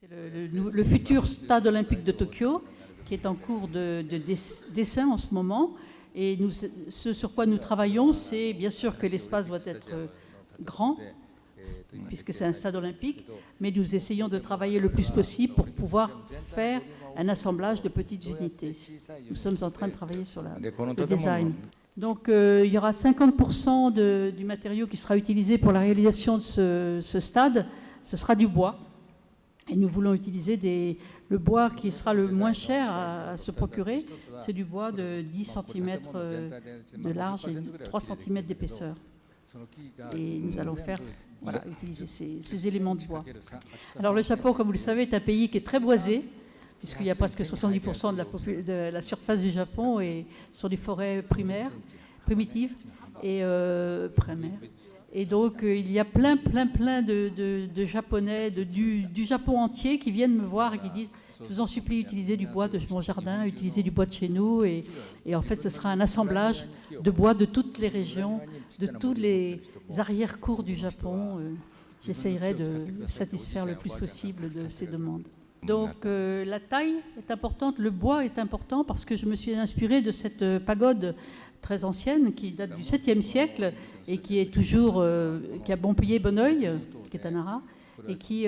C'est le futur stade olympique de Tokyo qui est en cours de dessin en ce moment. Et ce sur quoi nous travaillons, c'est bien sûr que l'espace doit être grand, puisque c'est un stade olympique, mais nous essayons de travailler le plus possible pour pouvoir faire un assemblage de petites unités. Nous sommes en train de travailler sur le design. Donc il y aura 50% du matériau qui sera utilisé pour la réalisation de ce stade, ce sera du bois. Et nous voulons utiliser le bois qui sera le moins cher à se procurer. C'est du bois de 10 cm de large et 3 cm d'épaisseur. Et nous allons utiliser ces éléments de bois. Alors le Japon, comme vous le savez, est un pays qui est très boisé, puisqu'il y a presque 70% de la surface du Japon et sur des forêts primitives et primaires. Et donc, il y a plein de Japonais, du Japon entier qui viennent me voir et qui disent « Je vous en supplie, utilisez du bois de mon jardin, utilisez du bois de chez nous. » Et en fait, ce sera un assemblage de bois de toutes les régions, de tous les arrière-cours du Japon. J'essayerai de satisfaire le plus possible de ces demandes. Donc, la taille est importante, le bois est important parce que je me suis inspirée de cette pagode très ancienne, qui date du 7e siècle et qui est toujours, qui a bon pied, bon oeil, qui est à Nara, et qui,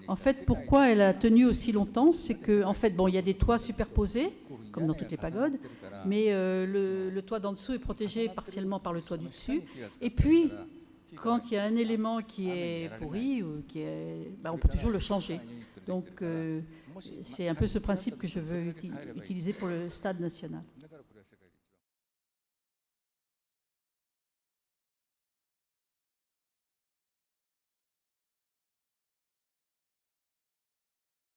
en fait, pourquoi elle a tenu aussi longtemps, c'est qu'en fait, bon, il y a des toits superposés, comme dans toutes les pagodes, mais le toit d'en dessous est protégé partiellement par le toit du dessus, et puis, quand il y a un élément qui est pourri, ou on peut toujours le changer. Donc, c'est un peu ce principe que je veux utiliser pour le stade national.